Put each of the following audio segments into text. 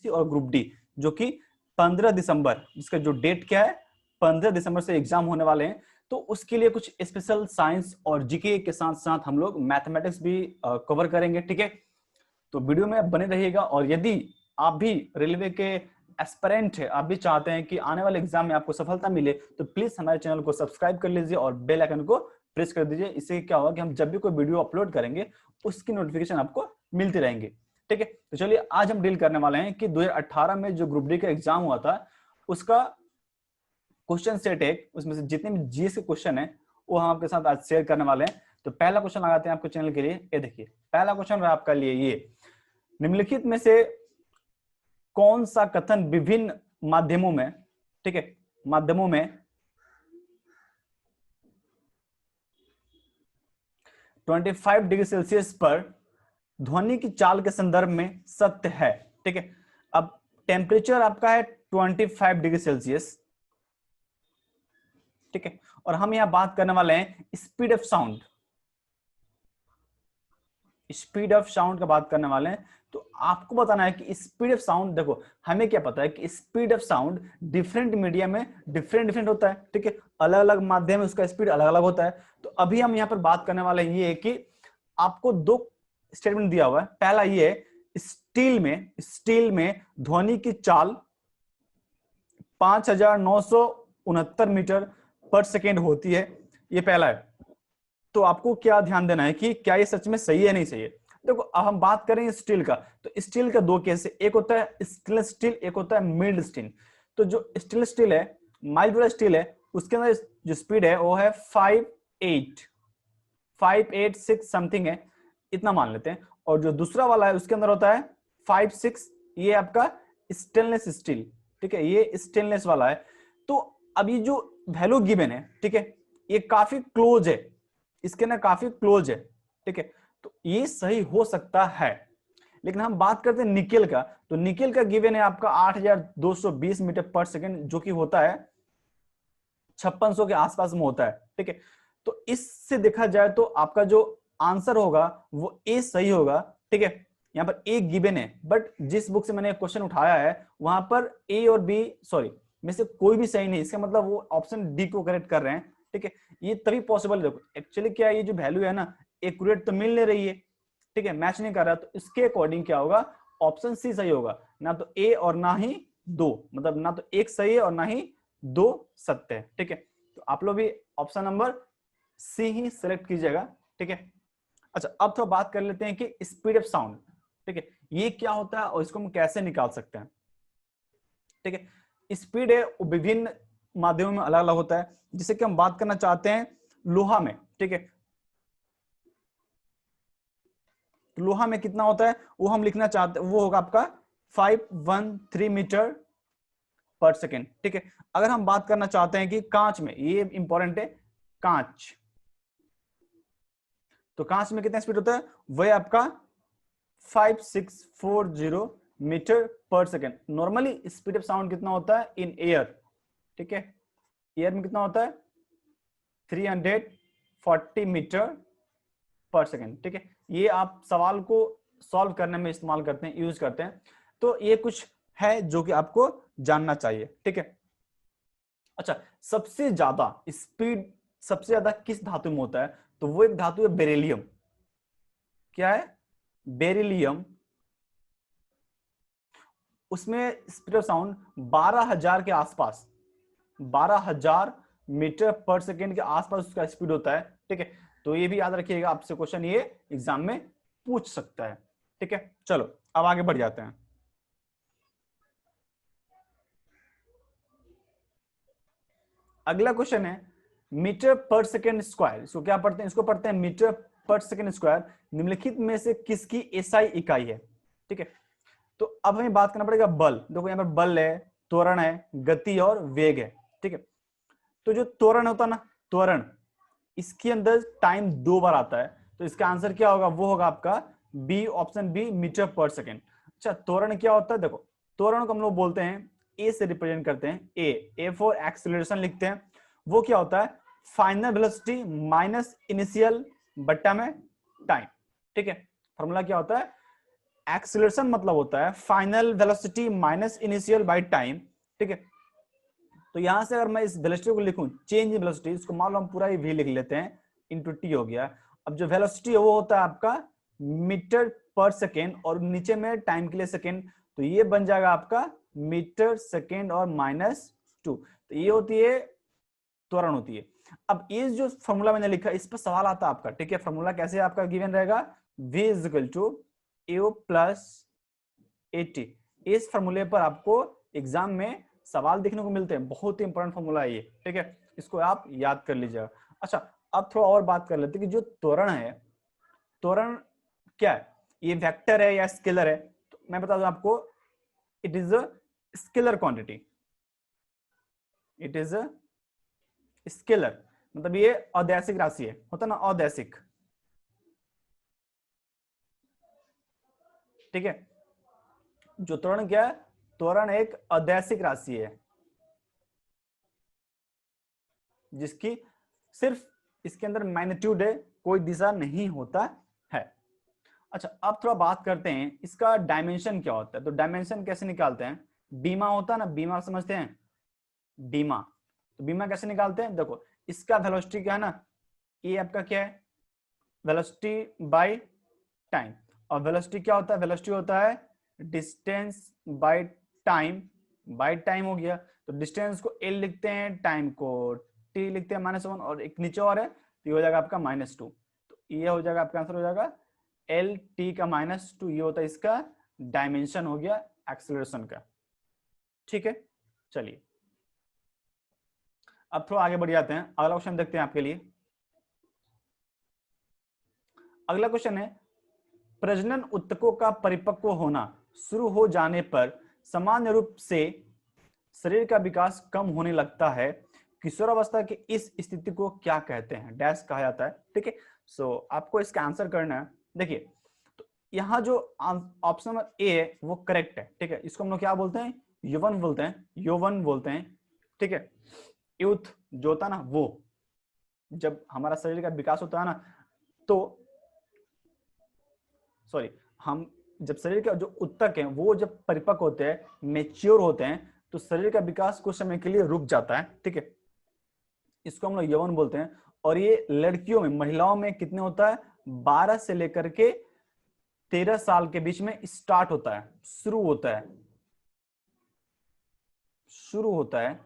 सी और group D, जो कि 15 दिसंबर, जिसका जो डेट क्या है 15 दिसंबर से एग्जाम होने वाले हैं। तो उसके लिए कुछ स्पेशल साइंस और जीके के साथ साथ हम लोग मैथमेटिक्स भी कवर करेंगे, ठीक है। तो वीडियो में बने रहिएगा। और यदि आप भी रेलवे के एस्पिरेंट है, आप भी चाहते हैं कि आने वाले एग्जाम में आपको सफलता मिले, तो प्लीज हमारे चैनल को सब्सक्राइब कर लीजिए और बेल आइकन को प्रेस कर दीजिए। इससे क्या होगा कि हम जब भी कोई वीडियो अपलोड करेंगे उसकी नोटिफिकेशन आपको मिलती रहेंगे, ठीक है। तो चलिए आज हम डील करने वाले हैं कि 2018 में जो ग्रुप डी का एग्जाम हुआ था उसका क्वेश्चन सेट है, उसमें से जितने भी जीएस के क्वेश्चन है वो हम आपके साथ आज शेयर करने वाले हैं। तो पहला क्वेश्चन लगाते हैं आपके चैनल के लिए। ये देखिए पहला क्वेश्चन रहा आपका लिए ये, निम्नलिखित में से कौन सा कथन विभिन्न माध्यमों में, ठीक है, माध्यमों में 25 डिग्री सेल्सियस पर ध्वनि की चाल के संदर्भ में सत्य है, ठीक है। अब टेम्परेचर आपका है 25 डिग्री सेल्सियस, ठीक है, और हम यहां बात करने वाले हैं speed of sound, speed of sound का बात करने वाले हैं। तो आपको बताना है कि स्पीड ऑफ साउंड, देखो हमें क्या पता है कि speed of sound different media में डिफरेंट होता है, ठीक है, अलग अलग माध्यम में उसका स्पीड अलग अलग होता है। तो अभी हम यहाँ पर बात करने वाले हैं ये कि आपको दो स्टेटमेंट दिया हुआ है। पहला ये है स्टील में ध्वनि की चाल 5969 मीटर पर सेकेंड होती है, ये पहला है। तो आपको क्या ध्यान देना है कि क्या ये सच में सही है नहीं सही है। देखो अब हम बात करें स्टील का, तो स्टील का दो केस है, एक होता है स्टेनलेस स्टील, एक होता है मिल्ड स्टील। तो जो स्टेनलेस स्टील है, माइल्ड वाला स्टील है, उसके अंदर जो स्पीड है वो है 586 समथिंग है, इतना मान लेते हैं। और जो दूसरा वाला है उसके अंदर होता है 56, ये आपका स्टेनलेस स्टील, ठीक है, ये स्टेनलेस वाला है। तो अभी जो वैल्यू गिवन है, ठीक है, ये काफी क्लोज है, इसके ना काफी क्लोज है, ठीक है। तो ये सही हो सकता है। लेकिन हम बात करते हैं निकेल का, तो निकेल का गिवन है आपका 8220 मीटर पर सेकेंड, जो कि होता है 5600 के आसपास में होता है, ठीक है। तो इससे देखा जाए तो आपका जो आंसर होगा वो ए सही होगा, ठीक है। यहाँ पर ए गिवन है, बट जिस बुक से मैंने क्वेश्चन उठाया है वहां पर ए और बी सॉरी में से कोई भी सही नहीं, इसका मतलब वो ऑप्शन डी को करेक्ट कर रहे हैं, ठीक है। ये तभी पॉसिबल है। देखो एक्चुअली क्या है, ये जो वैल्यू है ना एक्यूरेट तो मिल नहीं रही है, ठीक है, मैच नहीं कर रहा, तो इसके अकॉर्डिंग क्या होगा, ऑप्शन सी सही होगा, ना तो ए और ना ही दो, मतलब ना तो एक सही है और ना ही दो सत्य है, ठीक है। तो आप लोग भी ऑप्शन नंबर सी ही सिलेक्ट कीजिएगा, ठीक है। अच्छा अब तो बात कर लेते हैं कि स्पीड ऑफ साउंड, ठीक है, ये क्या होता है और इसको हम कैसे निकाल सकते हैं, ठीक है। स्पीड है वो विभिन्न माध्यमों में अलग अलग होता है, जिसे कि हम बात करना चाहते हैं लोहा में, ठीक है। लोहा में कितना होता है वो हम लिखना चाहते हैं, वो होगा आपका 513 मीटर पर सेकेंड, ठीक है। अगर हम बात करना चाहते हैं कि कांच में, ये इंपॉर्टेंट है, कांच, तो कांच में कितना स्पीड होता है, वह आपका 5640 मीटर पर second. Normally speed of sound कितना होता है इन एयर, ठीक है, एयर में कितना होता है 340 मीटर पर सेकेंड, ठीक है। ये आप सवाल को सॉल्व करने में इस्तेमाल करते हैं, यूज करते हैं। तो ये कुछ है जो कि आपको जानना चाहिए, ठीक है। अच्छा सबसे ज्यादा स्पीड सबसे ज्यादा किस धातु में होता है, तो वो एक धातु है बेरिलियम। क्या है, बेरिलियम। उसमें स्पीड ऑफ साउंड 12,000 के आसपास, 12,000 मीटर पर सेकेंड के आसपास उसका स्पीड होता है, ठीक है। तो ये भी याद रखिएगा, आपसे क्वेश्चन ये एग्जाम में पूछ सकता है, ठीक है। चलो अब आगे बढ़ जाते हैं। अगला क्वेश्चन है मीटर पर सेकेंड स्क्वायर, इसको क्या पढ़ते हैं, इसको पढ़ते हैं मीटर पर सेकेंड स्क्वायर निम्नलिखित में से किसकी एसआई इकाई है, ठीक है। तो अब हमें बात करना पड़ेगा बल। देखो यहाँ पर बल है, त्वरण है, गति और वेग है, ठीक है। तो जो त्वरण होता है ना, त्वरण, इसके अंदर टाइम दो बार आता है, तो इसका आंसर क्या होगा, वो होगा आपका बी, ऑप्शन बी, मीटर पर सेकेंड। अच्छा त्वरण क्या होता है, देखो त्वरण को हम लोग बोलते हैं ए से रिप्रेजेंट करते हैं, ए फॉर एक्सीलरेशन लिखते हैं। वो क्या होता है, फाइनल वेलोसिटी माइनस इनिशियल बट्टा में टाइम, ठीक है। फॉर्मूला क्या होता है, एक्सीलरेशन मतलब होता है final velocity minus initial by time, ठीक है। तो यहां से अगर मैं इस वेलोसिटी को लिखूं चेंज इन वेलोसिटी, इसको मान लो हम पूरा ही v लिख लेते हैं इंटू टी हो गया। अब जो वेलोसिटी है वो होता है आपका मीटर पर सेकेंड और नीचे में टाइम के लिए सेकेंड, तो ये बन जाएगा आपका मीटर सेकेंड और माइनस 2। तो ये होती है त्वरण होती है। अब ये जो फॉर्मूला मैंने लिखा इस पर सवाल आता है आपका, ठीक है। फॉर्मूला कैसे आपका गिवन रहेगा, v is equal to u plus at। इस फॉर्मूले पर आपको एग्जाम में सवाल देखने को मिलते हैं, बहुत ही इंपॉर्टेंट फॉर्मूला है ये, ठीक है। इसको आप याद कर लीजिएगा। अच्छा, अब थोड़ा और बात कर लेते हैं कि जो त्वरण है, त्वरण क्या है, ये वेक्टर है या स्केलर है? तो मैं बता दूं आपको, it is a scalar quantity. It is a scalar मतलब ये अदैसिक राशि है, होता ना अदैसिक, ठीक है। जो त्वरण क्या है, त्वरण एक अदैसिक राशि है जिसकी सिर्फ इसके अंदर मैग्नीट्यूड है, कोई दिशा नहीं होता है। अच्छा, अब थोड़ा बात करते हैं इसका डायमेंशन क्या होता है। तो डायमेंशन कैसे निकालते हैं, बीमा होता है ना, बीमा समझते हैं, बीमा। तो बीमा कैसे निकालते हैं, देखो इसका वेलोसिटी क्या है ना, ये आपका क्या है वेलोसिटी बाय टाइम, और वेलोसिटी क्या होता है, वेलोसिटी होता है distance by time, by time हो गया। तो डिस्टेंस को एल लिखते हैं, टाइम को टी लिखते हैं -1, और एक नीचे और है तो ये हो जाएगा आपका -2। तो ये हो जाएगा आपका आंसर हो जाएगा एल टी का -2। ये होता है इसका डायमेंशन हो गया एक्सेलरेशन का, ठीक है। चलिए अब थोड़ा आगे बढ़ जाते हैं, अगला क्वेश्चन देखते हैं आपके लिए। अगला क्वेश्चन है, प्रजनन ऊतकों का परिपक्व होना शुरू हो जाने पर सामान्य रूप से शरीर का विकास कम होने लगता है, किशोरावस्था की इस स्थिति को क्या कहते हैं, डैश कहा जाता है, ठीक है। सो आपको इसका आंसर करना है। देखिए तो यहाँ जो ऑप्शन नंबर ए है वो करेक्ट है, ठीक है। इसको हम लोग क्या बोलते हैं, यौवन बोलते हैं, यौवन बोलते हैं, ठीक है। यूथ जो होता है ना, वो जब हमारा शरीर का विकास होता है ना, तो सॉरी, हम जब शरीर के जो ऊतक हैं वो जब परिपक्व होते हैं, मेच्योर होते हैं, तो शरीर का विकास कुछ समय के लिए रुक जाता है, ठीक है। इसको हम लोग यौवन बोलते हैं। और ये लड़कियों में, महिलाओं में कितने होता है, 12 से लेकर के 13 साल के बीच में स्टार्ट होता है, शुरू होता है, शुरू होता है,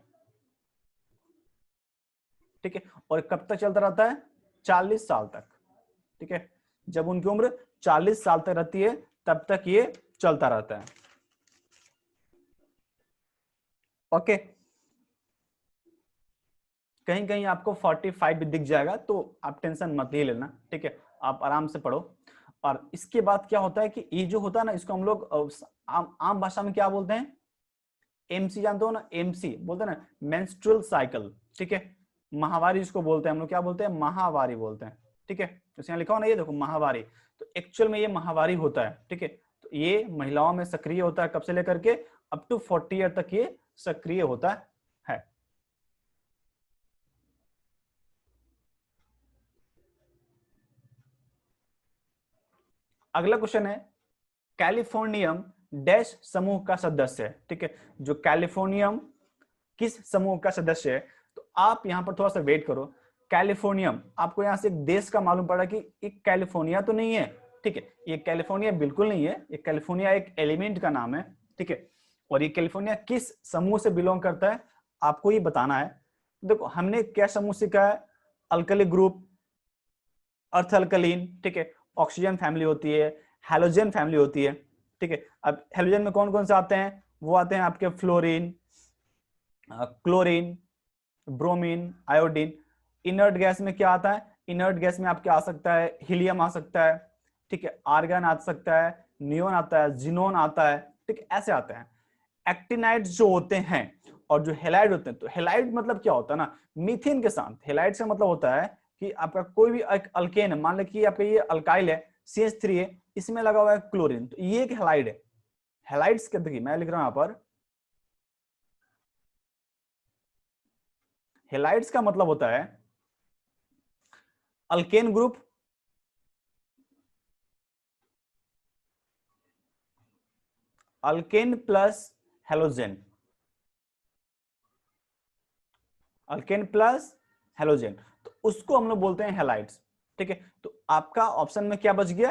ठीक है। और कब तक चलता रहता है, 40 साल तक, ठीक है। जब उनकी उम्र 40 साल तक रहती है तब तक ये चलता रहता है, ओके। कहीं कहीं आपको 45 भी दिख जाएगा तो आप टेंशन मत ही लेना, ठीक है, आप आराम से पढ़ो। और इसके बाद क्या होता है कि ये जो होता है ना, इसको हम लोग आम भाषा में क्या बोलते हैं, एमसी जानते हो ना, एमसी बोलते हैं ना, मेंस्ट्रुअल साइकिल, ठीक है। माहवारी इसको बोलते हैं हम लोग, क्या बोलते हैं, माहवारी बोलते हैं, ठीक है। तो यहाँ लिखा हो ना, ये देखो माहवारी, तो एक्चुअल में ये माहवारी होता है, ठीक है। तो ये महिलाओं में सक्रिय होता है कब से लेकर के अप टू 40 ईयर तक ये सक्रिय होता है। अगला क्वेश्चन है, कैलिफोर्नियम डैश समूह का सदस्य है, ठीक है। जो कैलिफोर्नियम किस समूह का सदस्य है, तो आप यहां पर थोड़ा सा वेट करो। कैलिफोर्नियम आपको यहां से एक देश का मालूम पड़ा कि एक कैलिफोर्निया तो नहीं है, ठीक है। ये कैलिफोर्निया बिल्कुल नहीं है, ये कैलिफोर्निया एक एलिमेंट का नाम है, ठीक है। और ये कैलिफोर्निया किस समूह से बिलोंग करता है आपको ये बताना है। देखो हमने क्या समूह सीखा है, अल्कली ग्रुप, अर्थ अल्कलीन, ठीक है। ऑक्सीजन फैमिली होती है, हैलोजन फैमिली होती है, ठीक है। अब हैलोजन में कौन कौन से आते हैं, वो आते हैं आपके fluorine, chlorine, bromine, iodine. Inert gas में क्या आता है, इनर्ट गैस में आपके आ सकता है हीलियम आ सकता है, ठीक है, आर्गन आ सकता है, नियोन आता है, जिनोन आता है, ठीक है, ऐसे आते हैं। एक्टिनाइड जो होते हैं और जो हेलाइड होते हैं, तो हेलाइड मतलब क्या होता है ना, मीथेन के साथ, हेलाइड से मतलब होता है कि आपका कोई भी एक अल्केन है, मान लीजिए आपका ये अल्काइल है CH3 है, इसमें लगा हुआ है क्लोरीन, तो ये एक हेलाइड है। हेलाइड्स के देखिए मैं लिख रहा हूं यहां पर, हेलाइड्स का मतलब होता है alkane group alkane plus halogen, alkane plus halogen, तो उसको हम लोग बोलते हैं हैलाइड्स। ठीक है, तो आपका ऑप्शन में क्या बच गया,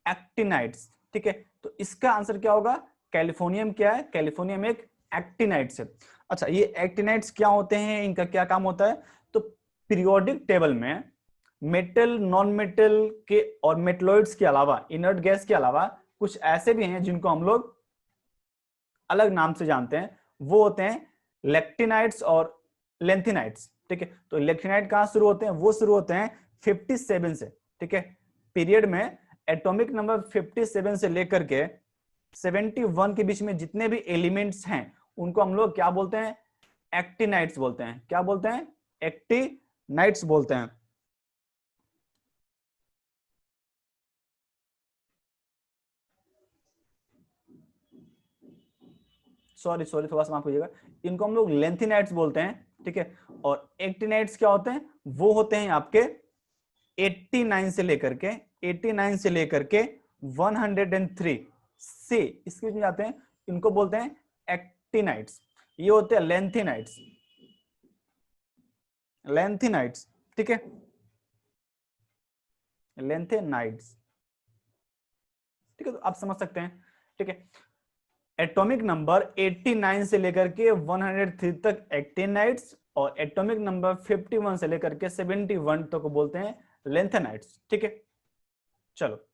एक्टिनाइड्स। ठीक है, तो इसका आंसर क्या होगा, कैलिफोर्नियम क्या है, कैलिफोर्नियम एक एक्टिनाइड्स है। अच्छा, ये एक्टिनाइड्स क्या होते हैं, इनका क्या काम होता है, तो पीरियोडिक टेबल में मेटल, नॉन मेटल के और मेटलॉइड्स के अलावा, इनर्ट गैस के अलावा कुछ ऐसे भी हैं जिनको हम लोग अलग नाम से जानते हैं, वो होते हैं लेक्टिनाइड्स और लेंथिनाइड्स। ठीक है, तो लेक्टिनाइड कहां शुरू होते हैं, वो शुरू होते हैं 57 से। ठीक है, पीरियड में एटॉमिक नंबर 57 से लेकर के 71 के बीच में जितने भी एलिमेंट्स हैं उनको हम लोग क्या बोलते हैं, एक्टिनाइड्स बोलते हैं। क्या बोलते हैं, एक्टिनाइड्स बोलते हैं। सॉरी सॉरी, थोड़ा सा माफ कीजिएगा, इनको हम लोग लेंथिनाइड्स बोलते हैं। ठीक है, और एक्टिनाइड्स क्या होते हैं, वो होते हैं आपके 89 से लेकर के 89 से लेकर के 103 से इसके बीच में जाते हैं, इनको बोलते हैं एक्टिनाइड्स। ये होते हैं लेंथिनाइड्स, लेंथिनाइड्स। ठीक है, लेंथिनाइड्स। ठीक है, तो आप समझ सकते हैं। ठीक है, एटॉमिक नंबर 89 से लेकर के 103 तक एक्टिनाइड्स, और एटॉमिक नंबर 51 से लेकर के 71 तक को बोलते हैं लेंथेनाइड्स। ठीक है, चलो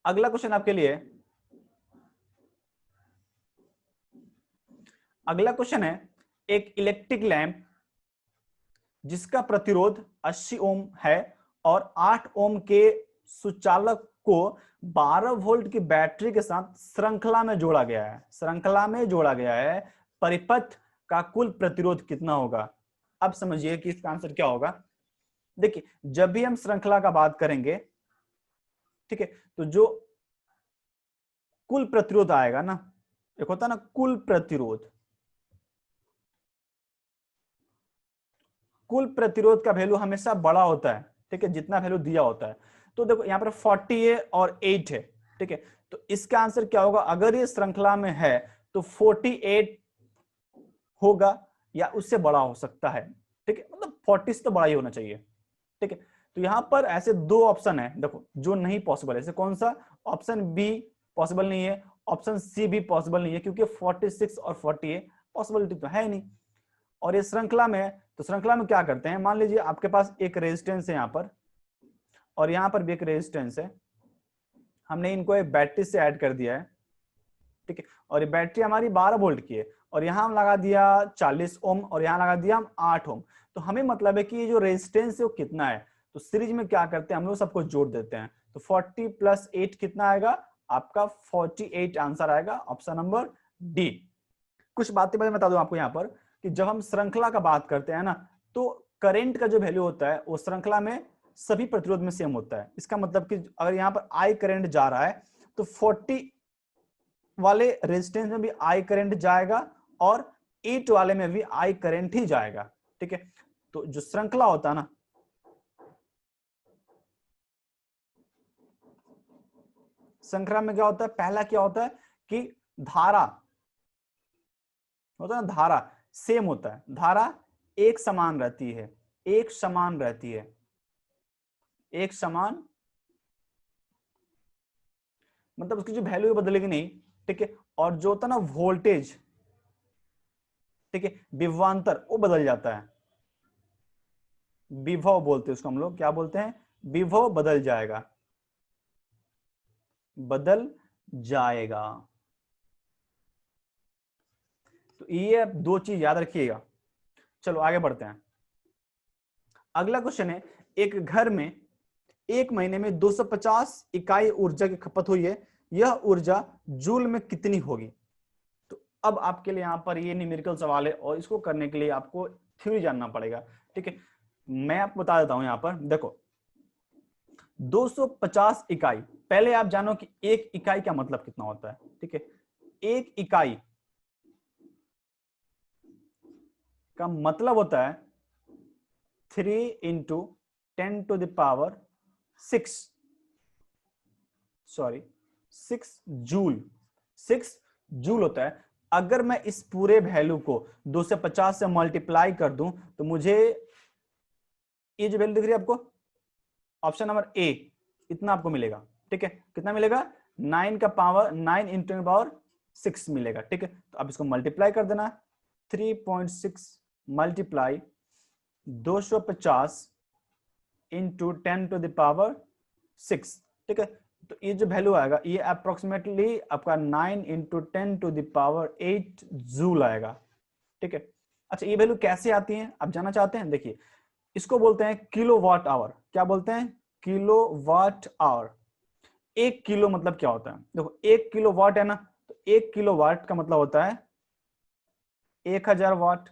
अगला क्वेश्चन आपके लिए, अगला क्वेश्चन है, एक इलेक्ट्रिक लैंप जिसका प्रतिरोध 80 ओम है और 8 ओम के सुचालक को 12 वोल्ट की बैटरी के साथ श्रृंखला में जोड़ा गया है, श्रृंखला में जोड़ा गया है, परिपथ का कुल प्रतिरोध कितना होगा। अब समझिए कि इसका आंसर क्या होगा। देखिए, जब भी हम श्रृंखला का बात करेंगे, ठीक है, तो जो कुल प्रतिरोध आएगा ना, एक होता है ना कुल प्रतिरोध, कुल प्रतिरोध का वैल्यू हमेशा बड़ा होता है। ठीक है, जितना वैल्यू दिया होता है। तो देखो यहाँ पर 40 है और 8 है। ठीक है, तो इसका आंसर क्या होगा, अगर ये श्रृंखला में है तो 48 होगा या उससे बड़ा हो सकता है। ठीक है, मतलब 40 से तो बड़ा ही होना चाहिए। ठीक है, तो यहां पर ऐसे दो ऑप्शन है देखो जो नहीं पॉसिबल है। ऐसे कौन सा, ऑप्शन बी पॉसिबल नहीं है, ऑप्शन सी भी पॉसिबल नहीं है, क्योंकि 46 और 48 पॉसिबिलिटी तो है नहीं। और ये श्रृंखला में है, तो श्रृंखला में क्या करते हैं, मान लीजिए आपके पास एक रेजिस्टेंस है यहाँ पर और यहाँ पर भी एक रेजिस्टेंस है, हमने इनको एक बैटरी से ऐड कर दिया है। ठीक है, और ये बैटरी हमारी 12 वोल्ट की है और यहाँ हम लगा दिया 40 ओम और यहाँ लगा दिया हम 8 ओम। तो हमें मतलब है कि ये जो रेजिस्टेंस है वो कितना है, तो सीरीज में क्या करते हैं हम लोग सबको जोड़ देते हैं। तो 40 प्लस 8 कितना आएगा, आपका 48 आंसर आएगा, ऑप्शन नंबर डी। कुछ बातें मैं बता दूं आपको यहाँ पर कि जब हम श्रृंखला का बात करते हैं ना, तो करंट का जो वैल्यू होता है वो श्रृंखला में सभी प्रतिरोध में सेम होता है। इसका मतलब कि अगर यहाँ पर आई करंट जा रहा है तो 40 वाले रेजिस्टेंस में भी आई करंट जाएगा और 8 वाले में भी आई करंट ही जाएगा। ठीक है, तो जो श्रृंखला होता है ना, श्रृंखला में क्या होता है, पहला क्या होता है कि धारा होता है ना, धारा सेम होता है, धारा एक समान रहती है, एक समान रहती है, एक समान, मतलब उसकी जो वैल्यू बदलेगी नहीं। ठीक है, और जो होता है ना वोल्टेज, ठीक है, विभवांतर वो बदल जाता है, विभव बोलते हैं उसको हम लोग, क्या बोलते हैं, विभव बदल जाएगा, बदल जाएगा। तो ये दो चीज याद रखिएगा। चलो आगे बढ़ते हैं। अगला क्वेश्चन है, एक घर में एक महीने में 250 इकाई ऊर्जा की खपत हुई है, यह ऊर्जा जूल में कितनी होगी। तो अब आपके लिए यहाँ पर ये न्यूमेरिकल सवाल है और इसको करने के लिए आपको थ्योरी जानना पड़ेगा। ठीक है, मैं आपको बता देता हूं, यहाँ पर देखो 250 इकाई, पहले आप जानो कि एक इकाई का मतलब कितना होता है। ठीक है, एक इकाई का मतलब होता है 3 × 10⁶, सॉरी 6 जूल, 6 जूल होता है। अगर मैं इस पूरे वैल्यू को 250 से मल्टीप्लाई कर दूं तो मुझे ये जो वैल्यू दिख रही है आपको, ऑप्शन नंबर ए, इतना आपको मिलेगा। ठीक है, कितना मिलेगा? 9 का पावर 9 इंटू पावर 6 मिलेगा। ठीक है, तो अब इसको मल्टीप्लाई कर देना, 3.6 multiply 250 into 10 to the power 6। ठीक है, तो ये जो वैल्यू आएगा ये अप्रोक्सीमेटली आपका 9 into 10 to the power 8 joule आएगा। ठीक है, अच्छा ये वैल्यू कैसे आती है आप जानना चाहते हैं? देखिए, इसको बोलते हैं किलो वाट आवर। क्या बोलते हैं? Kilo watt hour. 1 किलो मतलब क्या होता है? देखो 1 किलो वाट है ना, तो 1 किलो वाट का मतलब होता है 1000 वाट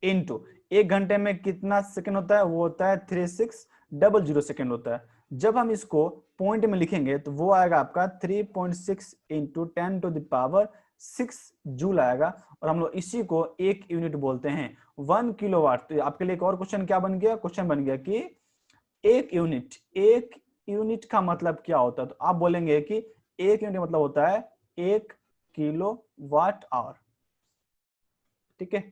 इंटू 1 घंटे में कितना सेकंड होता है? वो होता है 3600 सेकंड होता है। जब हम इसको पॉइंट में लिखेंगे तो वो आएगा आपका 3.6 into 10 to the power 6 joule आएगा, और हम लोग इसी को 1 यूनिट बोलते हैं, 1 किलोवाट। तो आपके लिए एक और क्वेश्चन क्या बन गया? क्वेश्चन बन गया कि 1 यूनिट का मतलब क्या होता है? तो आप बोलेंगे कि 1 यूनिट मतलब होता है 1 किलो वाट आवर। ठीक है,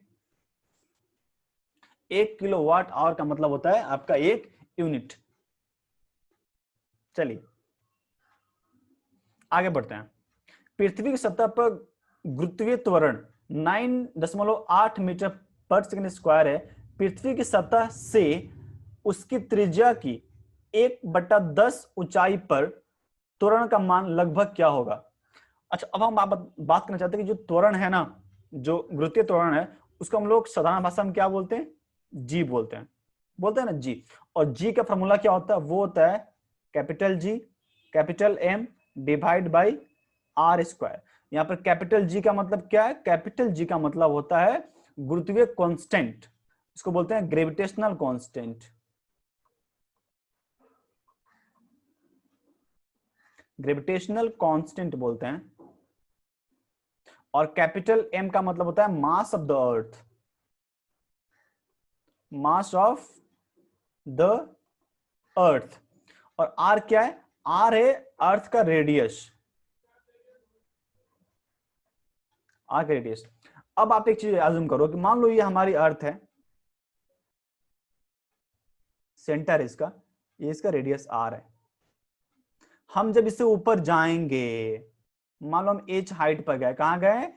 1 किलो वाट आवर का मतलब होता है आपका 1 यूनिट। चलिए आगे बढ़ते हैं। पृथ्वी की सतह पर गुरुत्वीय त्वरण 9.8 मीटर पर सेकंड स्क्वायर है। पृथ्वी की सतह से उसकी त्रिज्या की 1/10 ऊंचाई पर त्वरण का मान लगभग क्या होगा? अच्छा, अब हम बात करना चाहते हैं कि जो त्वरण है ना, जो गुरुत्वीय त्वरण है, उसको हम लोग साधारण भाषा में क्या बोलते हैं? जी बोलते हैं ना, जी। और जी का फॉर्मूला क्या होता है? वो होता है capital G capital M divide by R square. यहाँ पर कैपिटल जी का मतलब क्या है? कैपिटल जी का मतलब होता है गुरुत्वीय कांस्टेंट, इसको बोलते हैं ग्रेविटेशनल कांस्टेंट। ग्रेविटेशनल कांस्टेंट बोलते हैं। और कैपिटल एम का मतलब होता है mass of the earth, mass of the earth. और आर क्या है? आर है अर्थ का रेडियस, आर का रेडियस। अब आप एक चीज अज्यूम करो कि मान लो ये हमारी अर्थ है, सेंटर इसका, ये इसका रेडियस आर है। हम जब इससे ऊपर जाएंगे, मान लो हम एच हाइट पर गए, कहां गए?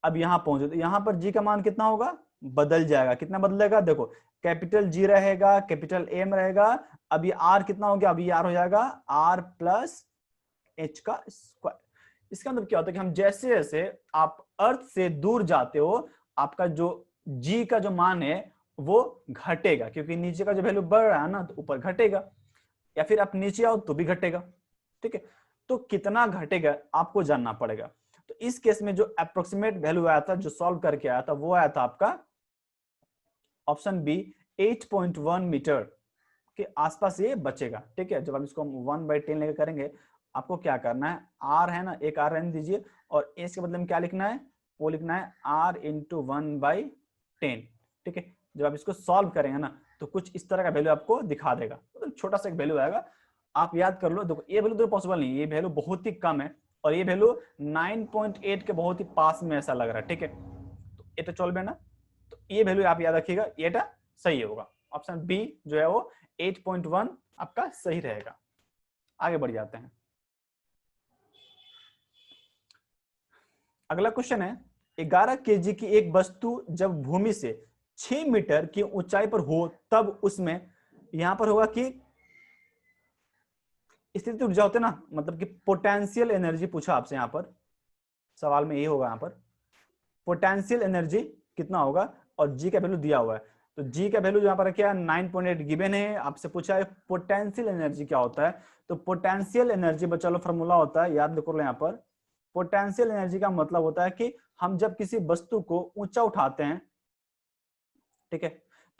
अब यहां पहुंचे, तो यहां पर जी का मान कितना होगा? बदल जाएगा। कितना बदलेगा? देखो, कैपिटल जी रहेगा, कैपिटल एम रहेगा। अब ये आर कितना हो गया? अब ये आर हो जाएगा आर प्लस एच का स्क्वायर। इसका मतलब क्या होता है कि हम जैसे जैसे आप अर्थ से दूर जाते हो, आपका जो जी का जो मान है वो घटेगा, क्योंकि नीचे का जो वैल्यू बढ़ रहा है ना, तो ऊपर घटेगा, या फिर आप नीचे आओ तो भी घटेगा। ठीक है, तो कितना घटेगा आपको जानना पड़ेगा। तो इस केस में जो अप्रोक्सीमेट वैल्यू आया था, जो सॉल्व करके आया था, वो आया था आपका ऑप्शन बी, 8.1 मीटर के आसपास ये बचेगा। ठीक है, जब आप इसको 1/10 लेकर करेंगे, आपको क्या करना है? आर है ना, एक आर रहने दीजिए, और एच के बदले में क्या लिखना है? वो लिखना है आर इंटू 1/10। ठीक है, जब आप इसको सॉल्व करेंगे ना, तो कुछ इस तरह का वैल्यू आपको दिखा देगा, तो छोटा सा एक वैल्यू आएगा, आप याद कर लो। देखो, ये वैल्यू तो पॉसिबल नहीं है, ये वैल्यू बहुत ही कम है, और ये वैल्यू 9.8 के बहुत ही पास में ऐसा लग रहा है। ठीक है, तो ये तो चल ना, तो ये वैल्यू आप याद रखिएगा, ये सही होगा। ऑप्शन बी जो है वो 8.1 आपका सही रहेगा। आगे बढ़ जाते हैं। अगला क्वेश्चन है, 11 केजी की एक वस्तु जब भूमि से 6 मीटर की ऊंचाई पर हो, तब उसमें यहां पर होगा कि स्थितिज ऊर्जा होते ना, मतलब कि पोटेंशियल एनर्जी पूछा आपसे, यहां पर सवाल में यही होगा, यहां पर पोटेंशियल एनर्जी कितना होगा, और जी का वैल्यू दिया हुआ है। तो जी का वैल्यू यहाँ पर क्या है? 9.8 गिवन है। आपसे पूछा है पोटेंशियल एनर्जी क्या होता है, तो पोटेंशियल एनर्जी बच्चा लो फॉर्मूला होता है, याद रखो यहाँ पर। पोटेंशियल एनर्जी का मतलब होता है कि हम जब किसी वस्तु को ऊंचा उठाते हैं, ठीक है,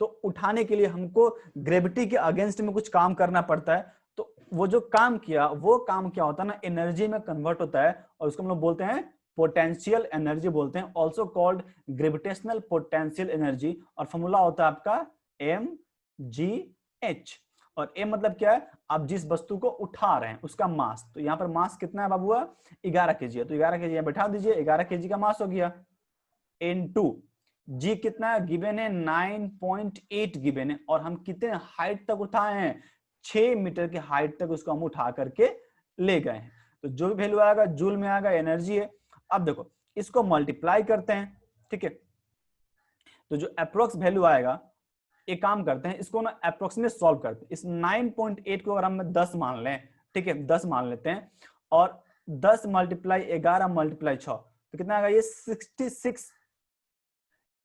तो उठाने के लिए हमको ग्रेविटी के अगेंस्ट में कुछ काम करना पड़ता है। तो वो जो काम किया, वो काम क्या होता है ना, एनर्जी में कन्वर्ट होता है, और उसको हम लोग बोलते हैं पोटेंशियल एनर्जी बोलते हैं, also called gravitational potential energy. और फॉर्मूला होता है आपका mgh। और ए मतलब क्या है, आप जिस वस्तु को उठा रहे हैं उसका मास। तो यहाँ पर मास कितना है बाबू, 11 केजी है, तो 11 केजी यहाँ बैठा दीजिए, 11 केजी का मास हो गया। N2 जी कितना है गिवन है, 9.8 गिवन है, और हम कितने हाइट तक उठाए हैं, 6 मीटर की हाइट तक उसको हम उठा करके ले गए हैं। तो जो भी वैल्यू आएगा जूल में आएगा, एनर्जी है। अब देखो इसको मल्टीप्लाई करते हैं, ठीक है, तो जो अप्रोक्स वैल्यू आएगा, एक काम करते हैं इसको ना अप्रोक्सीमेट सॉल्व करते हैं। इस 9.8 को अगर हम 10 मान लें, ठीक है 10 मान लेते हैं, और 10 मल्टीप्लाई 11 मल्टीप्लाई 6 तो कितना आएगा, ये 66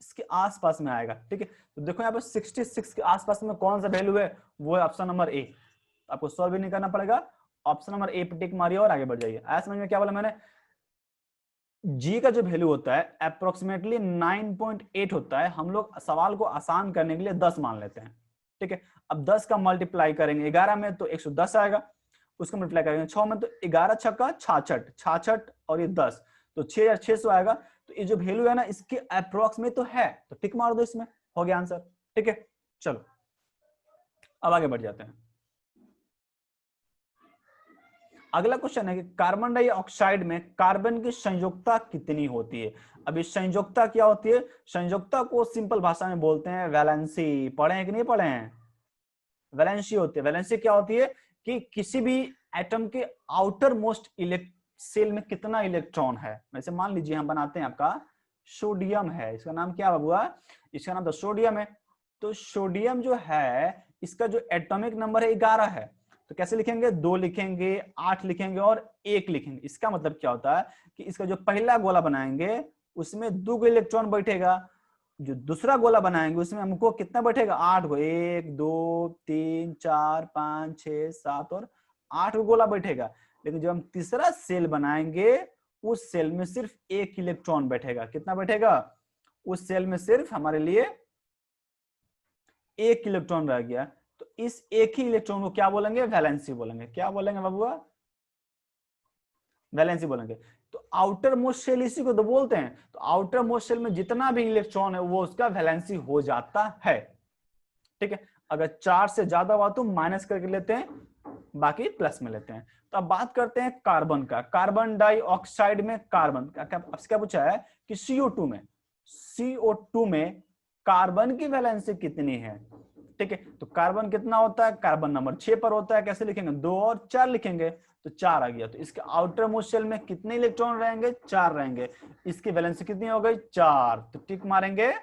इसके आसपास में आएगा, ठीक है। तो देखो यहाँ पर 66 के आसपास में कौन सा वैल्यू है, वो है ऑप्शन नंबर ए। आपको सॉल्व भी नहीं करना पड़ेगा, ऑप्शन नंबर ए पे टिक मारिए और आगे बढ़ जाइए। आया समझ में क्या बोला मैंने, जी का जो वैल्यू होता है अप्रोक्सीमेटली 9.8 होता है। हम लोग सवाल को आसान करने के लिए 10 मान लेते हैं, ठीक है। अब 10 का मल्टीप्लाई करेंगे 11 में तो 110 आएगा, उसको मल्टीप्लाई करेंगे 6 में तो 11 छक्का 66, 66 और ये 10 तो 6600 आएगा। तो ये जो वैल्यू है ना इसके अप्रोक्स में तो है, तो टिक मार दो, इसमें हो गया आंसर, ठीक है। चलो अब आगे बढ़ जाते हैं। अगला क्वेश्चन है कि कार्बन डाइऑक्साइड में कार्बन की संयोजकता कितनी होती है। अब इस संयोजकता क्या होती है, संयोजकता को सिंपल भाषा में बोलते हैं वैलेंसी। पढ़े हैं कि नहीं पढ़े हैं, वैलेंसी होती है। वैलेंसी क्या होती है कि किसी भी एटम के आउटर मोस्ट सेल में कितना इलेक्ट्रॉन है। वैसे मान लीजिए हम बनाते हैं, आपका सोडियम है, इसका नाम क्या हुआ, इसका नाम तो सोडियम है। तो सोडियम जो है इसका जो एटॉमिक नंबर है 11 है, तो कैसे लिखेंगे, 2 लिखेंगे, 8 लिखेंगे और 1 लिखेंगे। इसका मतलब क्या होता है कि इसका जो पहला गोला बनाएंगे उसमें 2 इलेक्ट्रॉन बैठेगा, जो दूसरा गोला बनाएंगे उसमें हमको कितना बैठेगा, 8 गो, 1 2 3 4 5 6 7 और 8 गोला बैठेगा। लेकिन जब हम तीसरा सेल बनाएंगे उस सेल में सिर्फ 1 इलेक्ट्रॉन बैठेगा। कितना बैठेगा, उस सेल में सिर्फ हमारे लिए 1 इलेक्ट्रॉन रह गया। तो इस एक ही इलेक्ट्रॉन को क्या बोलेंगे, वैलेंसी बोलेंगे। क्या बोलेंगे बाबूआ, वैलेंसी बोलेंगे। तो आउटर मोस्ट सेल इसी को तो बोलते हैं। तो आउटर मोस्ट सेल में जितना भी इलेक्ट्रॉन है वो उसका वैलेंसी हो जाता है, ठीक है। अगर 4 से ज्यादा हुआ तो माइनस करके लेते हैं, बाकी प्लस में लेते हैं। तो अब बात करते हैं कार्बन का। कार्बन डाइऑक्साइड में कार्बन का क्या पूछा है कि CO2 में कार्बन की वैलेंसी कितनी है, ठीक है। तो कार्बन कितना होता है, कार्बन नंबर 6 पर होता है। कैसे लिखेंगे, 2 और 4 लिखेंगे, तो 4 आ गया। तो इसके आउटर मोस्ट शेल में कितने इलेक्ट्रॉन रहेंगे, 4 रहेंगे। इसकी वैलेंसी कितनी हो गई, 4, तो टिक मारेंगे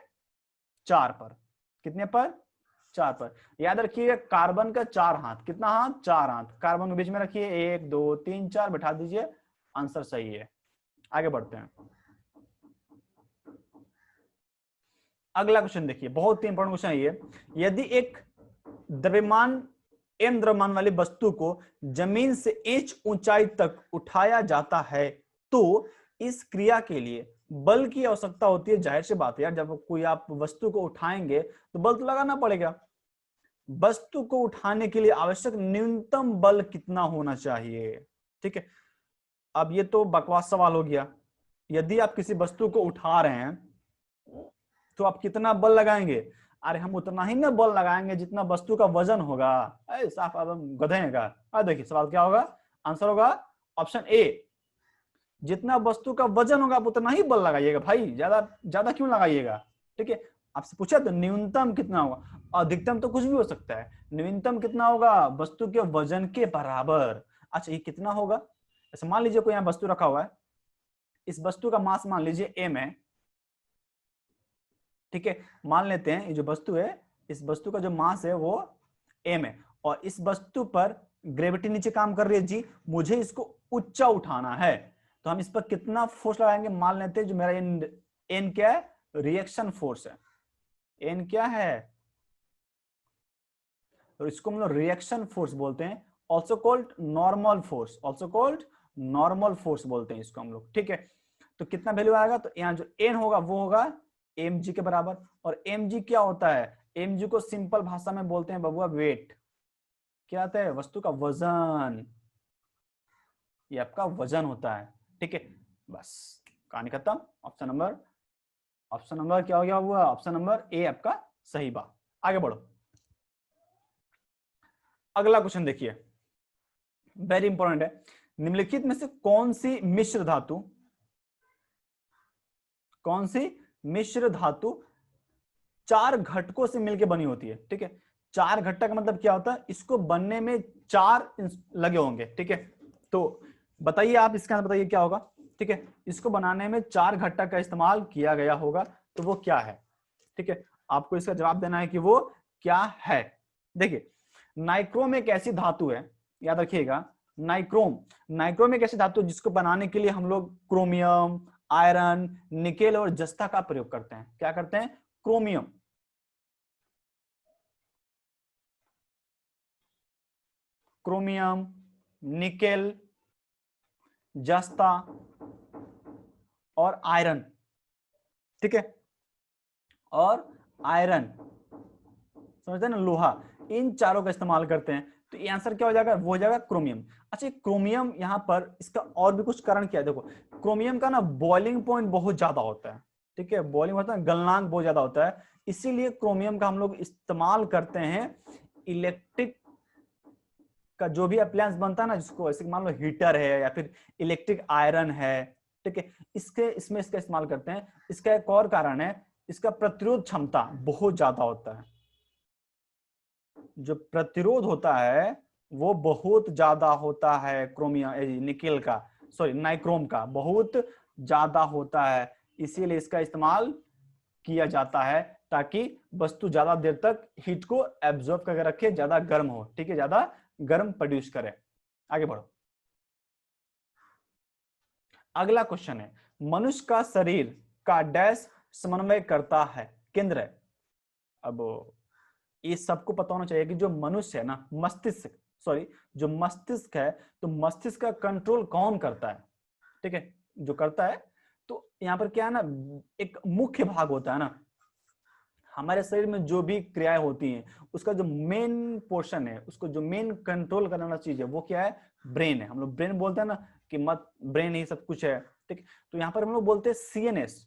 4 पर। कितने पर, 4 पर। याद रखिए कार्बन का 4 हाथ, कितना हाथ, 4 हाथ। कार्बन के बीच में रखिए 1 2 3 4, बैठा दीजिए, आंसर सही है। आगे बढ़ते हैं। अगला क्वेश्चन देखिए, बहुत ही इंपॉर्टेंट क्वेश्चन है ये। यदि एक द्रव्यमान m द्रव्यमान वाली वस्तु को जमीन से h ऊंचाई तक उठाया जाता है तो इस क्रिया के लिए बल की आवश्यकता होती है। जाहिर सी बात है यार, जब कोई आप वस्तु को उठाएंगे तो बल तो लगाना पड़ेगा। वस्तु को उठाने के लिए आवश्यक न्यूनतम बल कितना होना चाहिए, ठीक है। अब ये तो बकवास सवाल हो गया। यदि आप किसी वस्तु को उठा रहे हैं तो आप कितना बल लगाएंगे, अरे हम उतना ही ना बल लगाएंगे जितना वस्तु का वजन होगा। साफ आप गधे का। देखिए सवाल क्या होगा, आंसर होगा ऑप्शन ए, जितना वस्तु का वजन होगा आप उतना ही बल लगाइएगा भाई, ज्यादा ज्यादा क्यों लगाइएगा, ठीक है। आपसे पूछा तो न्यूनतम कितना होगा, अधिकतम तो कुछ भी हो सकता है। न्यूनतम कितना होगा, वस्तु के वजन के बराबर। अच्छा ये कितना होगा, ऐसे मान लीजिए कोई यहाँ वस्तु रखा हुआ है, इस वस्तु का मास मान लीजिए m है, ठीक है। मान लेते हैं ये जो वस्तु है, इस वस्तु का जो मास है वो m है, और इस वस्तु पर ग्रेविटी नीचे काम कर रही है जी, मुझे इसको ऊंचा उठाना है। तो हम इस पर कितना फोर्स लगाएंगे, मान लेते हैं जो मेरा n क्या है, रिएक्शन फोर्स है। n क्या है, और इसको हम लोग रिएक्शन फोर्स बोलते हैं, also called normal force, also called normal force बोलते हैं इसको हम लोग, ठीक है। तो कितना वैल्यू आएगा, तो यहाँ जो n होगा वो होगा mg के बराबर। और mg क्या होता है, mg को सिंपल भाषा में बोलते हैं बबुआ वेट। क्या आता है, वस्तु का वजन, ये आपका वजन होता है, ठीक है। बस कहानी खत्म। ऑप्शन नंबर क्या हो गया हुआ, ऑप्शन नंबर ए आपका सही बात। आगे बढ़ो। अगला क्वेश्चन देखिए, वेरी इंपॉर्टेंट है। निम्नलिखित में से कौन सी मिश्र धातु, कौन सी मिश्र धातु 4 घटकों से मिलकर बनी होती है? ठीक है, 4 घटक का मतलब क्या होता है, इसको बनने में 4 लगे होंगे। ठीक है, तो बताइए आप इसके अंदर बताइए क्या होगा। ठीक है, इसको बनाने में 4 घटक का इस्तेमाल किया गया होगा, तो वो क्या है? ठीक है, आपको इसका जवाब देना है कि वो क्या है। देखिए, नाइक्रोम एक ऐसी धातु है, याद रखिएगा, नाइक्रोम, नाइक्रोम एक ऐसी धातु जिसको बनाने के लिए हम लोग क्रोमियम, आयरन, निकेल और जस्ता का प्रयोग करते हैं। क्या करते हैं? क्रोमियम, क्रोमियम, निकेल, जस्ता और आयरन। ठीक है, और आयरन, समझते हैं ना, लोहा, इन चारों का इस्तेमाल करते हैं। तो ये आंसर क्या हो जाएगा? वो हो जाएगा क्रोमियम। अच्छा, क्रोमियम यहाँ पर इसका और भी कुछ कारण क्या है? देखो, क्रोमियम का ना बॉइलिंग पॉइंट बहुत ज्यादा होता है। ठीक है, बॉइलिंग होता है, गलनांक बहुत ज्यादा होता है, इसीलिए क्रोमियम का हम लोग इस्तेमाल करते हैं इलेक्ट्रिक का जो भी अप्लायंस बनता है ना, जिसको ऐसे मान लो हीटर है या फिर इलेक्ट्रिक आयरन है। ठीक है, इसमें इसका इस्तेमाल करते हैं। इसका एक और कारण है, इसका प्रतिरोध क्षमता बहुत ज्यादा होता है। जो प्रतिरोध होता है वो बहुत ज्यादा होता है क्रोमियम, निकेल का, सॉरी नाइक्रोम का बहुत ज्यादा होता है, इसीलिए इसका इस्तेमाल किया जाता है ताकि वस्तु ज्यादा देर तक हीट को एब्जॉर्ब करके रखे, ज्यादा गर्म हो। ठीक है, ज्यादा गर्म प्रोड्यूस करे। आगे बढ़ो। अगला क्वेश्चन है, मनुष्य का शरीर का डैश समन्वय करता है? केंद्र है। अब ये सबको पता होना चाहिए कि जो मनुष्य है ना, मस्तिष्क, सॉरी जो मस्तिष्क है, तो मस्तिष्क का कंट्रोल कौन करता है? ठीक है, जो करता है, तो यहाँ पर क्या है ना, एक मुख्य भाग होता है ना, हमारे शरीर में जो भी क्रियाएं होती हैं उसका जो मेन पोर्शन है, उसको जो मेन कंट्रोल करने वाला चीज है, वो क्या है? ब्रेन है। हम लोग ब्रेन बोलते हैं ना कि मत ब्रेन ही सब कुछ है। ठीक, तो यहाँ पर हम लोग बोलते हैं सीएनएस,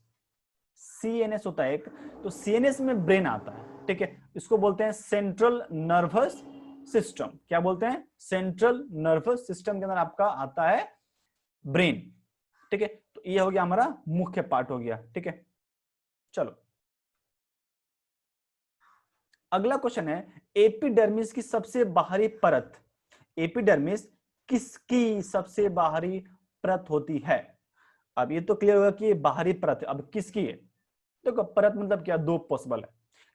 सीएनएस होता है एक, तो सीएनएस में ब्रेन आता है। ठीक है, इसको बोलते हैं सेंट्रल नर्वस सिस्टम। क्या बोलते हैं? सेंट्रल नर्वस सिस्टम के अंदर आपका आता है ब्रेन। ठीक है, तो ये हो गया हमारा मुख्य पार्ट हो गया। ठीक है, चलो अगला क्वेश्चन है, एपिडर्मिस की सबसे बाहरी परत, एपिडर्मिस किसकी सबसे बाहरी परत होती है? अब ये तो क्लियर होगा कि ये बाहरी परत है, अब किसकी है? देखो, परत मतलब क्या, दो पॉसिबल है,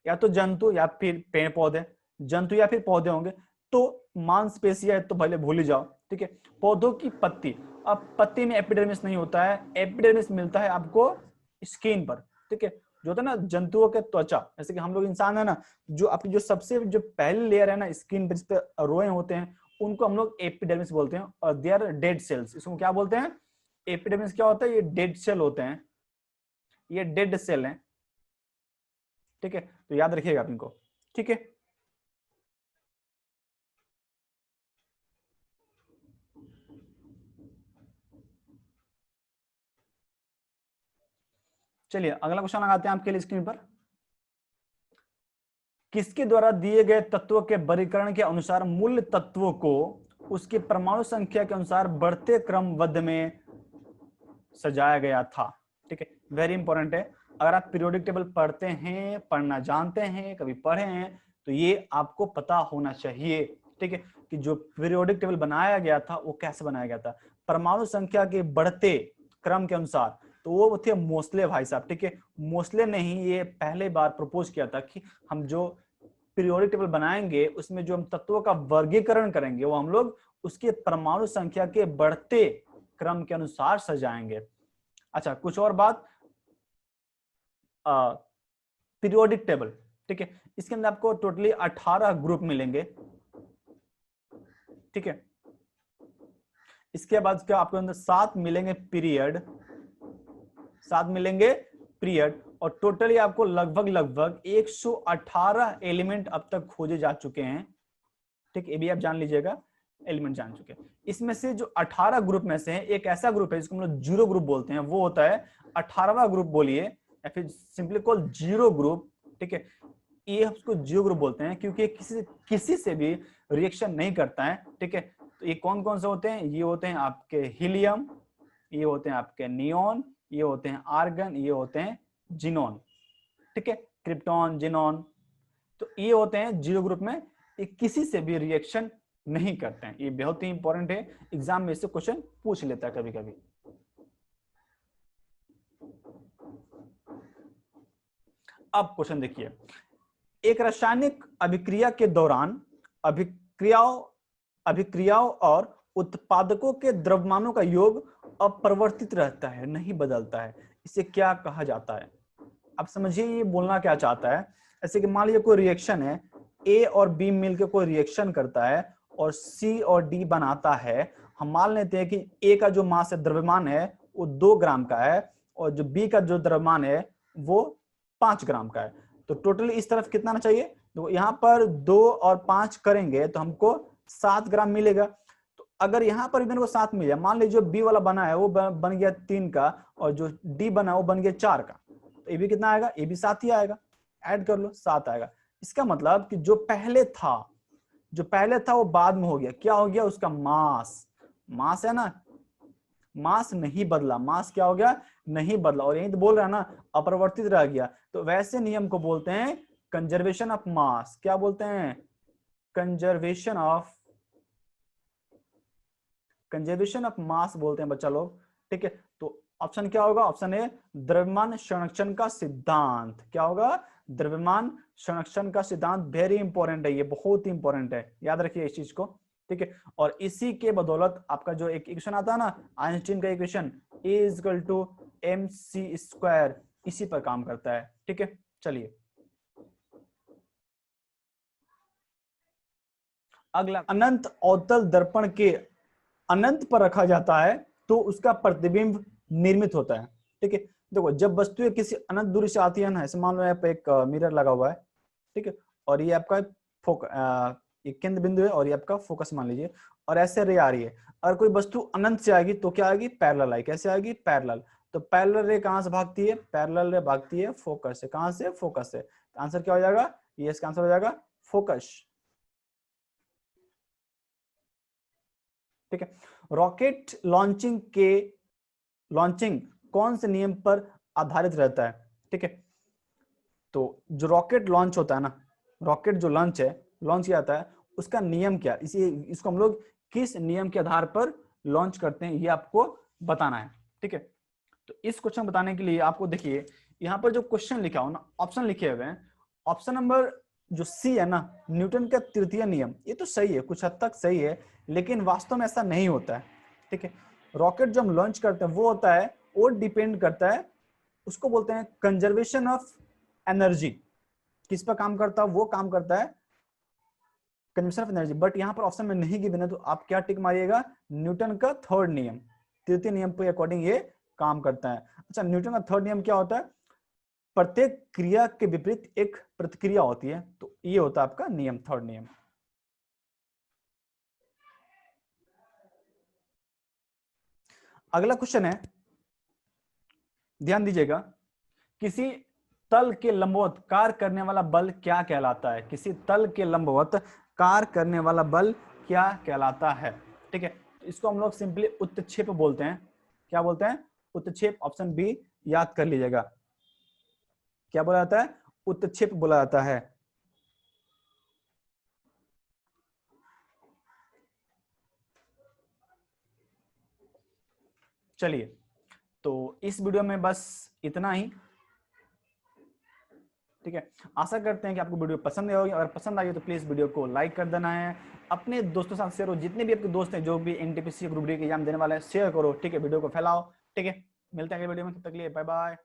या तो जंतु या फिर पेड़ पौधे, जंतु या फिर पौधे होंगे, तो मांसपेशियां तो भले भूल ही जाओ। ठीक है, पौधों की पत्ती, अब पत्ती में एपिडर्मिस नहीं होता है, एपिडर्मिस मिलता है आपको स्किन पर। ठीक है, जो होता है ना जंतुओं के त्वचा, जैसे कि हम लोग इंसान है ना, जो अपनी जो सबसे जो पहली लेयर है ना स्किन पर, जिस पे रोए होते हैं, उनको हम लोग एपिडर्मिस बोलते हैं, और दे आर डेड सेल्स। इसको क्या बोलते हैं? एपिडर्मिस क्या होता है? ये डेड सेल होते हैं, ये डेड सेल हैं। ठीक है, तो याद रखिएगा आप इनको। ठीक है, चलिए अगला क्वेश्चन लगाते हैं आपके लिए स्क्रीन पर। किसके द्वारा दिए गए तत्वों के वर्गीकरण के अनुसार मूल तत्वों को उसकी परमाणु संख्या के अनुसार बढ़ते क्रमबद्ध में सजाया गया था? ठीक है, वेरी इंपॉर्टेंट है। अगर आप पीरियोडिक टेबल पढ़ते हैं, पढ़ना जानते हैं, कभी पढ़े हैं, तो ये आपको पता होना चाहिए। ठीक है, कि जो पीरियोडिक टेबल बनाया गया था वो कैसे बनाया गया था? परमाणु संख्या के बढ़ते क्रम के अनुसार। तो वो थे मोस्ले भाई साहब। ठीक है, मोस्ले ने ही ये पहले बार प्रपोज किया था कि हम जो पीरियोडिक टेबल बनाएंगे उसमें जो हम तत्वों का वर्गीकरण करेंगे वो हम लोग उसके परमाणु संख्या के बढ़ते क्रम के अनुसार सजाएंगे। अच्छा, कुछ और बात, पीरियोडिक टेबल, ठीक है, इसके अंदर आपको टोटली 18 ग्रुप मिलेंगे। ठीक है, इसके बाद क्या आपको अंदर 7 मिलेंगे पीरियड, 7 मिलेंगे पीरियड, और टोटली आपको लगभग लगभग 118 एलिमेंट अब तक खोजे जा चुके हैं। ठीक, ये भी आप जान लीजिएगा, एलिमेंट जान चुके हैं। इसमें से जो 18 ग्रुप में से है, एक ऐसा ग्रुप है जिसको हम लोग जीरो ग्रुप बोलते हैं, वो होता है 18वां ग्रुप बोलिए, या फिर सिंपली कॉल जीरो ग्रुप। ठीक है, ये उसको जीरो ग्रुप बोलते हैं क्योंकि किसी से भी रिएक्शन नहीं करता है। ठीक है, तो ये कौन कौन से होते हैं? ये होते हैं आपके हीलियम, ये होते हैं आपके नियोन, ये होते हैं आर्गन, ये होते हैं जिनोन। ठीक है, क्रिप्टॉन, जिनोन, तो ये होते हैं जीरो ग्रुप में, ये किसी से भी रिएक्शन नहीं करते हैं। ये बहुत ही इंपॉर्टेंट है, एग्जाम में इससे क्वेश्चन पूछ लेता है कभी कभी। अब क्वेश्चन देखिए, एक रासायनिक अभिक्रिया के दौरान अभिक्रियाओं और उत्पादकों के द्रव्यमानों का योग अपरिवर्तित रहता है, नहीं बदलता है, इसे क्या कहा जाता है? अब समझिए ये बोलना क्या चाहता है। ऐसे कि मान लीजिए कोई रिएक्शन है, ए और बी मिलकर कोई रिएक्शन करता है और सी और डी बनाता है। हम मान लेते हैं कि ए का जो मास है, द्रव्यमान है, वो 2 ग्राम का है और जो बी का जो द्रव्यमान है वो 5 ग्राम का है। तो टोटली इस तरफ कितना आना चाहिए? तो यहाँ पर 2 और 5 करेंगे तो हमको 7 ग्राम मिलेगा। तो अगर यहाँ पर भी को 7 मिल जाए, मान लीजिए जो बी वाला बना है वो बन गया 3 का और जो डी बना वो बन गया 4 का, तो ये भी कितना आएगा? ये भी 7 ही आएगा। ऐड कर लो, 7 आएगा। इसका मतलब कि जो पहले था वो बाद में हो गया। क्या हो गया? उसका मास है ना, मास नहीं बदला। मास क्या हो गया? नहीं बदला। और यही तो बोल रहा है ना, अपरिवर्तित रह गया। तो वैसे नियम को बोलते हैं कंजर्वेशन ऑफ मास। क्या बोलते हैं? कंजर्वेशन ऑफ मास बोलते हैं बच्चा लोग। ठीक है, तो ऑप्शन क्या होगा? ऑप्शन ए, द्रव्यमान संरक्षण का सिद्धांत। क्या होगा? द्रव्यमान संरक्षण का सिद्धांत। वेरी इंपॉर्टेंट है, ये बहुत ही इंपॉर्टेंट है, याद रखिए इस चीज को। ठीक है, और इसी के बदौलत आपका जो एक इक्वेशन आता है ना, आइंस्टीन का इक्वेशन, E = mc², इसी पर काम करता है। ठीक है, चलिए अगला, अनंत अवतल दर्पण के अनंत पर रखा जाता है तो उसका प्रतिबिंब निर्मित होता है। ठीक है, देखो जब वस्तुएं किसी अनंत दूरी से आती है ना, ऐसे मान लो यहाँ पे एक मिरर लगा हुआ है, ठीक है, और ये आपका ये केंद्र बिंदु है और ये आपका फोकस मान लीजिए, और ऐसे रे आ रही है। अगर कोई वस्तु अनंत से आएगी तो क्या आएगी? पैरेलल आएगी। कैसे आएगी? पैरेलल। तो पैरेलल रे कहां से भागती है? पैरेलल रे भागती है फोकस से। कहां से? फोकस से। तो आंसर क्या हो जाएगा? ये इसका आंसर हो जाएगा फोकस। ठीक है, रॉकेट लॉन्चिंग कौन से नियम पर आधारित रहता है? ठीक है, तो जो रॉकेट लॉन्च होता है ना, रॉकेट जो लॉन्च किया जाता है, उसका नियम क्या? इसको हम लोग किस नियम के आधार पर लॉन्च करते हैं, ये आपको बताना है। ठीक है, तो इस क्वेश्चन बताने के लिए आपको देखिए यहाँ पर जो क्वेश्चन लिखा हो ना, ऑप्शन लिखे हुए हैं, ऑप्शन नंबर जो सी है ना, न्यूटन का तृतीय नियम, ये तो सही है, कुछ हद तक सही है, लेकिन वास्तव में ऐसा नहीं होता है। ठीक है, रॉकेट जो हम लॉन्च करते हैं वो होता है, वो डिपेंड करता है, उसको बोलते हैं कंजर्वेशन ऑफ एनर्जी। किस पर काम करता है? वो काम करता है कंजर्वेशन ऑफ एनर्जी। बट यहाँ पर ऑप्शन में नहीं गिवन है, तो आप क्या टिक मारिएगा? न्यूटन का थर्ड नियम, तृतीय नियम के अकॉर्डिंग ये काम करता है। अच्छा, न्यूटन का थर्ड नियम क्या होता है? प्रत्येक क्रिया के विपरीत एक प्रतिक्रिया होती है, तो ये होता है आपका नियम, थर्ड नियम। अगला क्वेश्चन है, ध्यान दीजिएगा, किसी तल के लंबवत कार्य करने वाला बल क्या कहलाता है? किसी तल के लंबवत कार्य करने वाला बल क्या कहलाता है? ठीक है, इसको हम लोग सिंपली उत्क्षेप बोलते हैं। क्या बोलते हैं? उत्क्षेप। ऑप्शन बी याद कर लीजिएगा। क्या बोला जाता है? उत्क्षेप बोला जाता है। चलिए, तो इस वीडियो में बस इतना ही। ठीक है, आशा करते हैं कि आपको वीडियो पसंद आई होगी। अगर पसंद आई हो तो प्लीज वीडियो को लाइक कर देना है, अपने दोस्तों के साथ शेयर करो, जितने भी आपके दोस्त हैं जो भी एनटीपीसी ग्रुप डी के एग्जाम देने वाले हैं, शेयर करो। ठीक है, वीडियो को फैलाओ। ठीक है, मिलते हैं अगले वीडियो में, तब तक के लिए बाय बाय।